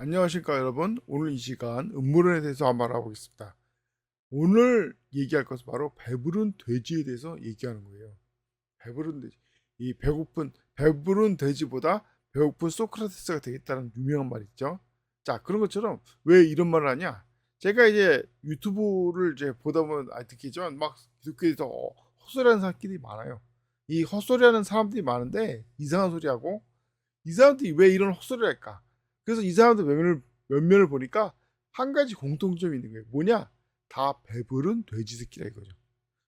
안녕하십니까 여러분. 오늘 이 시간 음모론에 대해서 한번 알아보겠습니다. 오늘 얘기할 것은 바로 배부른 돼지에 대해서 얘기하는 거예요. 배부른 돼지. 이 배부른 돼지보다 배고픈 소크라테스가 되겠다는 유명한 말 있죠. 자, 그런 것처럼 왜 이런 말을 하냐? 제가 이제 유튜브를 이제 보다 보면 듣겠지만 막 기독교에서 헛소리하는 사람들이 많아요. 이 헛소리하는 사람들이 많은데 이상한 소리하고 이 사람들이 왜 이런 헛소리를 할까? 그래서 이 사람들 면면을 보니까 한 가지 공통점이 있는 거예요. 뭐냐? 다 배부른 돼지 새끼라 이거죠.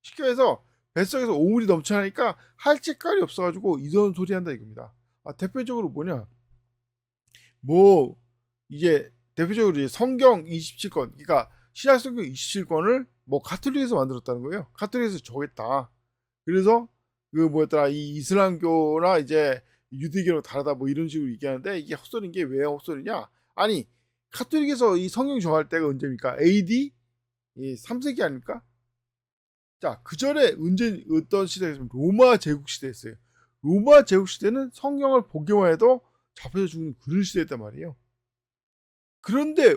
쉽게 해서 뱃속에서 오물이 넘쳐나니까 할 짓거리 없어가지고 이런 소리 한다 이겁니다. 대표적으로 뭐냐? 뭐 이제 대표적으로 이제 성경 27권, 그러니까 신약 성경 27권을 뭐 가톨릭에서 만들었다는 거예요. 가톨릭에서 정했다. 그래서 그 뭐였더라, 이 이슬람교나 이제 유대교랑 다르다 뭐 이런 식으로 얘기하는데, 이게 헛소리인 게 왜 헛소리냐? 아니, 가톨릭에서 이 성경 정할 때가 언제입니까? AD 3세기 아닙니까? 자, 그 전에 언제 어떤 시대였으면 로마 제국 시대였어요. 로마 제국 시대는 성경을 보기만 해도 잡혀서 죽는 그런 시대였단 말이에요. 그런데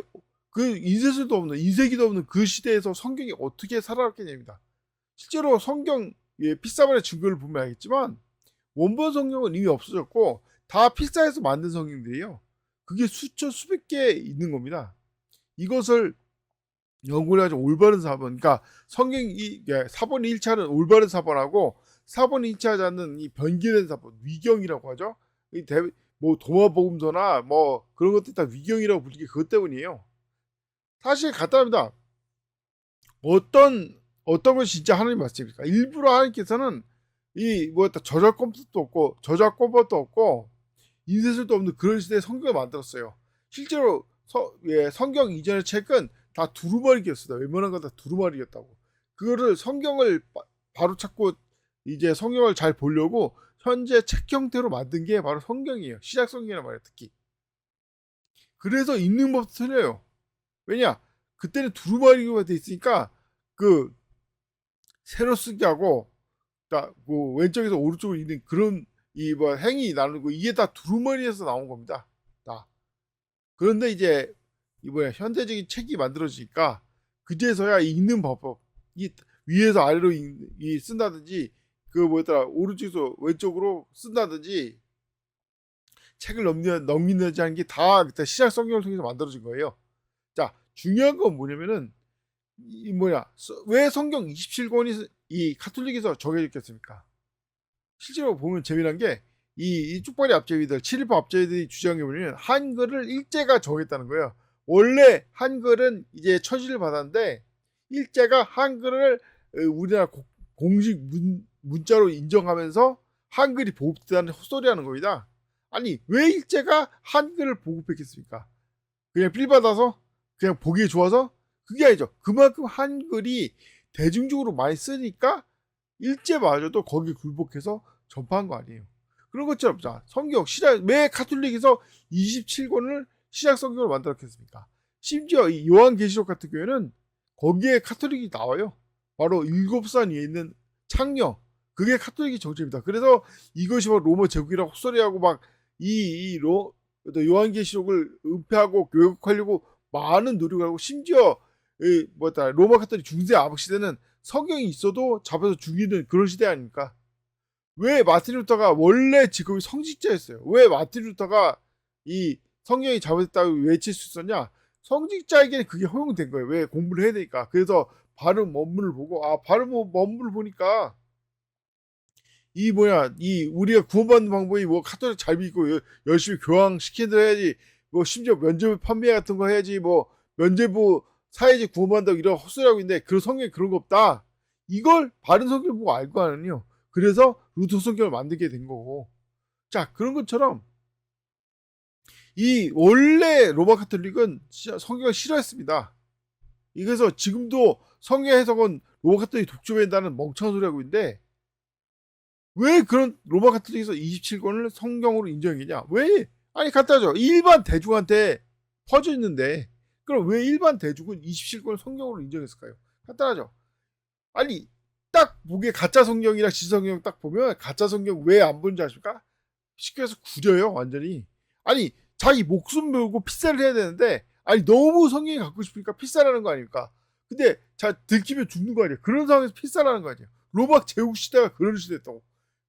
그 인쇄술도 없는, 인쇄기도 없는 그 시대에서 성경이 어떻게 살아났겠냐입니다. 실제로 성경 피사본의 증거를 보면 알겠지만 원본 성경은 이미 없어졌고 다 피사에서 만든 성경들이에요. 그게 수천 수백 개 있는 겁니다. 이것을 연구를 해가지고 올바른 사본, 그러니까 성경이 사본이 1차는 올바른 사본하고 사본이 2차 하지 않는 이 변기된 사본, 위경이라고 하죠. 뭐 도마복음서나 뭐 그런 것들 다 위경이라고 부르는 게 그것 때문이에요. 사실 간단합니다. 어떤 건 진짜 하나님 말씀입니까? 일부러 하나님께서는 이 뭐였다, 저작권법도 없고 인쇄술도 없는 그런 시대에 성경을 만들었어요. 실제로 성경 이전의 책은 다 두루마리였습니다. 웬만한 건 다 두루마리였다고. 그거를 성경을 바로 찾고 이제 성경을 잘 보려고 현재 책 형태로 만든 게 바로 성경이에요. 시작 성경이란 말이에요, 특히. 그래서 읽는 법도 틀려요. 왜냐? 그때는 두루마리가 돼 있으니까 그 세로 쓰기 하고 그 왼쪽에서 오른쪽으로 있는 그런 이 뭐 행위 나누고 이게 다 두루마리에서 나온 겁니다. 다. 그런데 이제 이 뭐야 현대적인 책이 만들어지니까 그제서야 읽는 방법, 이 위에서 아래로 쓴다든지 그 뭐였더라, 오른쪽에서 왼쪽으로 쓴다든지 책을 넘기는지 하는 게 다 그때 시작 성경을 통해서 만들어진 거예요. 자, 중요한 건 뭐냐면은 이 뭐야 왜 성경 27권이 이 카톨릭에서 정해졌겠습니까? 실제로 보면 재미난 게 이 쪽발이 앞제비들, 7일파 앞제비들이 주장해 보면 한글을 일제가 정했다는 거예요. 원래 한글은 이제 처지를 받았는데 일제가 한글을 우리나라 공식 문자로 인정하면서 한글이 보급되다는 헛소리하는 겁니다. 아니, 왜 일제가 한글을 보급했겠습니까? 그냥 필 받아서, 그냥 보기 좋아서? 그게 아니죠. 그만큼 한글이 대중적으로 많이 쓰니까 일제마저도 거기에 굴복해서 전파한 거 아니에요. 그런 것처럼 자, 성경 왜 카톨릭에서 27권을 시작 성경으로 만들었겠습니까? 심지어 이 요한계시록 같은 경우에는 거기에 카톨릭이 나와요. 바로 7산 위에 있는 창녀, 그게 카톨릭의 정체입니다. 그래서 이것이 바로 로마 제국이라고 헛소리하고 막 요한계시록을 은폐하고 교육하려고 많은 노력을 하고, 심지어 로마 카톨릭 중세 아부 시대는 성경이 있어도 잡아서 죽이는 그런 시대 아닙니까? 왜 마틴 루터가 원래 직업이 성직자였어요? 왜 마틴 루터가 이 성경이 잘못됐다고 외칠 수 있었냐? 성직자에게는 그게 허용된 거예요. 왜? 공부를 해야 되니까. 그래서 발음 원문을 보고, 발음 원문을 보니까 이 우리가 구원받는 방법이 뭐 카톨릭 잘 믿고 열심히 교황 시키는 해야지, 뭐 심지어 면죄부 판매 같은 거 해야지, 뭐 면죄부 사야지 구원받는다고 이런 헛소리하고 있는데 그 성경에 그런 거 없다. 이걸 바른 성경을 보고 알고 하는요. 그래서 루터 성경을 만들게 된 거고. 자, 그런 것처럼 이 원래 로마 카톨릭은 성경을 싫어했습니다. 그래서 지금도 성경 해석은 로마 카톨릭 독점한다는 멍청한 소리 하고 있는데, 왜 그런 로마 카톨릭에서 27권을 성경으로 인정했냐? 왜? 아니, 간단하죠. 일반 대중한테 퍼져 있는데 그럼 왜 일반 대중은 27권을 성경으로 인정했을까요? 간단하죠. 아니, 딱 보기에 가짜 성경이랑 진짜 성경 딱 보면 가짜 성경 왜 안 보는지 아십니까? 쉽게 해서 구려요, 완전히. 아니, 자기 목숨 걸고 필사를 해야 되는데, 아니 너무 성경이 갖고 싶으니까 필사라는 거 아닙니까? 근데 자 들키면 죽는 거 아니에요. 그런 상황에서 필사라는 거 아니에요. 로막 제국 시대가 그런 시대였다고.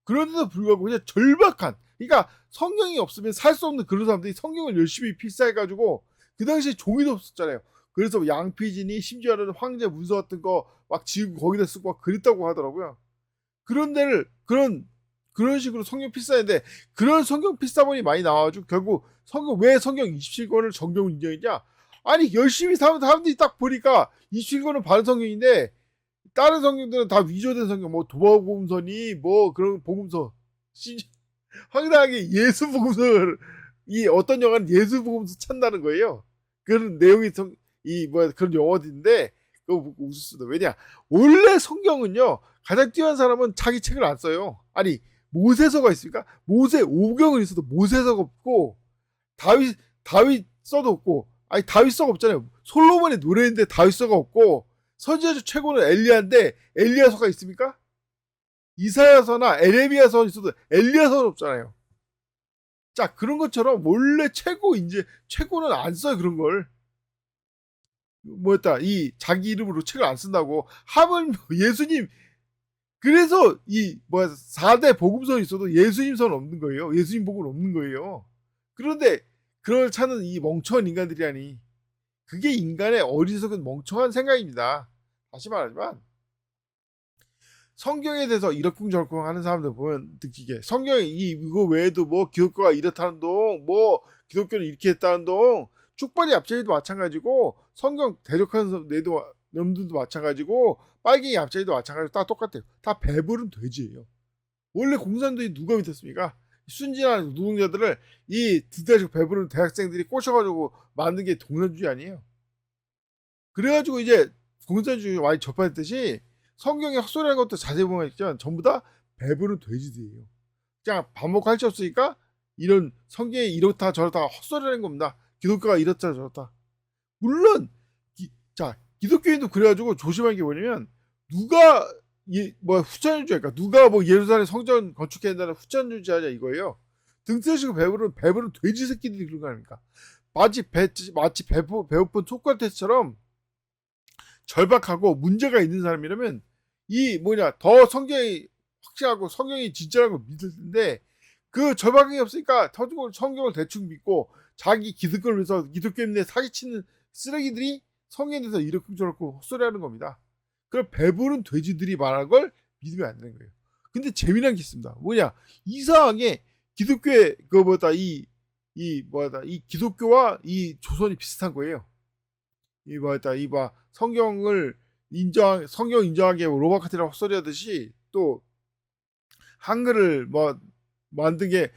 그런데도 불구하고 그냥 절박한, 그러니까 성경이 없으면 살 수 없는 그런 사람들이 성경을 열심히 필사해가지고, 그 당시에 종이도 없었잖아요. 그래서 양피진이 심지어는 황제 문서 같은 거 막 지고 거기다 쓰고 막 그랬다고 하더라고요. 그런 데를 그런 식으로 성경 필사인데, 그런 성경 필사본이 많이 나와가지고 결국 왜 성경 27권을 정경을 인정했냐? 아니 열심히 사는 사람들이 딱 보니까 27권은 바른 성경인데 다른 성경들은 다 위조된 성경, 뭐 도마복음서니 뭐 그런 복음서, 황당하게 예수 복음서를, 이 어떤 영화는 예수 복음서 찾는다는 거예요. 그런 내용이 그런 영어인데 그거 보고 웃을 수도. 왜냐, 원래 성경은요 가장 뛰어난 사람은 자기 책을 안 써요. 아니 모세서가 있습니까? 모세 5경은 있어도 모세서가 없고, 다윗 써도 없고, 아니 다윗 서가 없잖아요. 솔로몬의 노래인데 다윗 서가 없고, 선지자 중 최고는 엘리야인데 엘리야서가 있습니까? 이사야서나 에레미야서 있어도 엘리야서는 없잖아요. 자, 그런 것처럼 원래 최고는 안 써요. 그런 걸 이 자기 이름으로 책을 안 쓴다고 하면 예수님, 그래서 4대 복음서 있어도 예수님서는 없는 거예요. 예수님 복음은 없는 거예요. 그런데 그걸 찾는 이 멍청한 인간들이라니, 그게 인간의 어리석은 멍청한 생각입니다. 다시 말하지만 성경에 대해서 이러쿵저러쿵 하는 사람들 보면 느끼게, 성경에 이거 외에도 뭐 기독교가 이렇다는 동, 뭐 기독교는 이렇게 했다는 동, 축발이 앞자리도 마찬가지고, 성경 대적하는 놈들도 마찬가지고, 빨갱이 앞자리도 마찬가지고, 다 똑같아요. 다 배부른 돼지예요. 원래 공산주의 누가 믿었습니까? 순진한 노동자들을 이 드대식 배부른 대학생들이 꼬셔가지고 만든 게 공산주의 아니에요. 그래가지고 이제 공산주의 많이 접했듯이, 성경에 헛소리하는 것도 자세히 보면 있지만 전부 다 배부른 돼지들이에요. 그냥 밥 먹고 할 수 없으니까 이런 성경에 이렇다 저렇다 헛소리하는 겁니다. 기독교가 이렇다 저렇다. 물론 기독교인도 그래가지고 조심할 게 뭐냐면, 누가 후천주의니까 누가 뭐 예루살렘 성전 건축해야 된다는 후천주의자 이거예요. 등뜨시고 배부른 돼지 새끼들이 그런 거 아닙니까? 마치 배고픈 소크라테스처럼 절박하고 문제가 있는 사람이라면 더 성경이 확실하고 성경이 진짜라고 믿을 텐데, 그 절박함이 없으니까 터지고 성경을 대충 믿고 자기 기득권을 위해서 기독교인들 사기치는 쓰레기들이 성경에 대해서 이렇고 헛소리하는 겁니다. 그럼 배부른 돼지들이 말한 걸 믿으면 안 되는 거예요. 근데 재미난 게 있습니다. 이상하게 기독교의 이 기독교와 이 조선이 비슷한 거예요. 성경 인정하게 로마카트라고 헛소리하듯이, 또 한글을 만든 게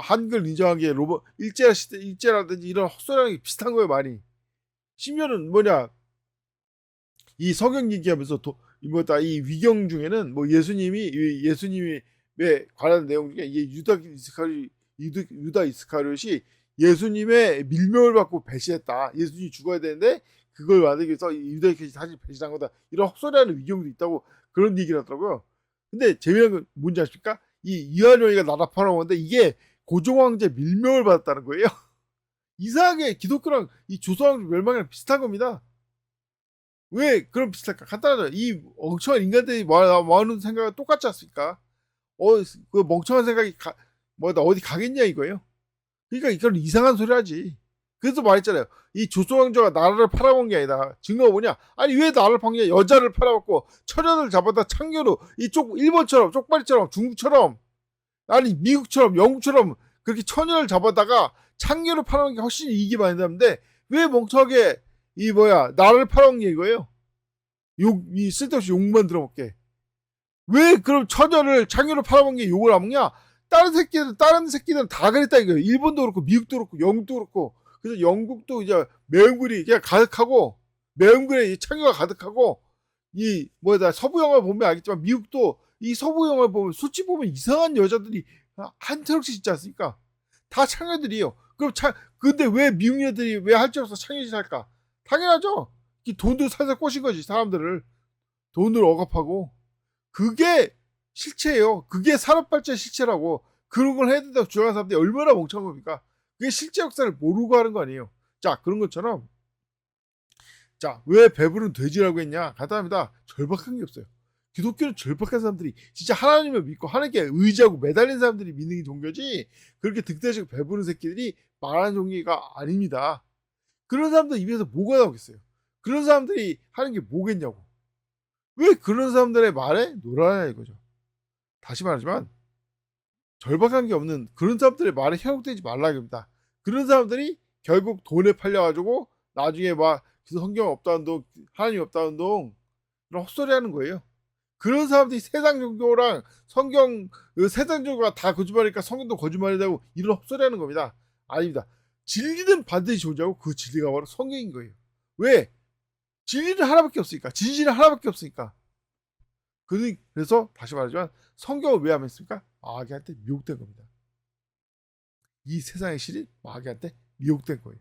한글 인정하게 일제라든지 이런 헛소리하는 게 비슷한 거예요, 많이. 심지어는 이 성경 얘기하면서 이 위경 중에는 예수님이 관한 내용 중에 유다 이스카리ot이 예수님의 밀명을 받고 배신했다. 예수님이 죽어야 되는데 그걸 만들기 위해서 유다 이스카리ot이 사실 배신한 거다. 이런 헛소리하는 위경도 있다고 그런 얘기를 하더라고요. 근데 재미난 건 뭔지 아십니까? 이 이한용이가 나라 팔아먹었는데 이게 고종황제 밀명을 받았다는 거예요. 이상하게 기독교랑 이 조선왕조 멸망이랑 비슷한 겁니다. 왜 그럼 비슷할까? 간단하죠. 이 멍청한 인간들이 모아놓은 생각은 똑같지 않습니까? 그 멍청한 생각이 어디 가겠냐 이거예요. 그러니까 이건 이상한 소리 하지. 그래서 말했잖아요. 이 조선왕조가 나라를 팔아먹은 게 아니다. 증거가 뭐냐? 아니 왜 나라를 팔냐? 여자를 팔아먹고 처녀를 잡아다 창녀로, 일본처럼 쪽발이처럼 중국처럼, 아니 미국처럼 영국처럼 그렇게 처녀를 잡아다가 창녀로 팔아먹는 게 훨씬 이익이 많이 나는데, 왜 멍청하게 나라를 팔아먹는 게 이거예요? 이 쓸데없이 욕만 들어먹게. 왜 그럼 창녀로 팔아먹는 게 욕을 안 먹냐? 다른 새끼들은 다 그랬다 이거예요. 일본도 그렇고 미국도 그렇고 영국도 그렇고. 그래서 영국도 이제 매운글이 그냥 가득하고, 매운글에 창녀가 가득하고, 서부 영화 보면 알겠지만 미국도 이 서부 영화 보면 솔직히 보면 이상한 여자들이 한 트럭씩 있지 않습니까? 다 창녀들이에요. 그럼 근데 왜 미국 여들이 왜 할 줄 없어 창녀짓 할까? 당연하죠. 돈도 살살 꼬신 거지, 사람들을. 돈을 억압하고. 그게 실체예요. 그게 산업 발전의 실체라고. 그런 걸 해야 된다고 주장하는 사람들이 얼마나 멍청한 겁니까? 그게 실제 역사를 모르고 하는 거 아니에요. 자, 그런 것처럼 자, 왜 배부른 돼지라고 했냐? 간단합니다. 절박한 게 없어요. 기독교는 절박한 사람들이 진짜 하나님을 믿고 하나님께 의지하고 매달린 사람들이 믿는 종교지 그렇게 득대식 배부른 새끼들이 말하는 종교가 아닙니다. 그런 사람들 입에서 뭐가 나오겠어요? 그런 사람들이 하는 게 뭐겠냐고. 왜 그런 사람들의 말에 놀아야 이거죠. 다시 말하지만 절박한 게 없는 그런 사람들의 말에 현혹되지 말라 이겁니다. 그런 사람들이 결국 돈에 팔려가지고 나중에 막 성경 없다는 동 하나님 없다는 동 이런 헛소리 하는 거예요. 그런 사람들이 세상 종교랑 성경 세상 종교가 다 거짓말이니까 성경도 거짓말이라고 이런 헛소리 하는 겁니다. 아닙니다. 진리는 반드시 존재하고 그 진리가 바로 성경인 거예요. 왜? 진리는 하나밖에 없으니까. 진실은 하나밖에 없으니까. 그래서 다시 말하지만 성경을 왜 하면습니까? 마귀한테 미혹된 겁니다. 이 세상의 실이 마귀한테 미혹된 거예요.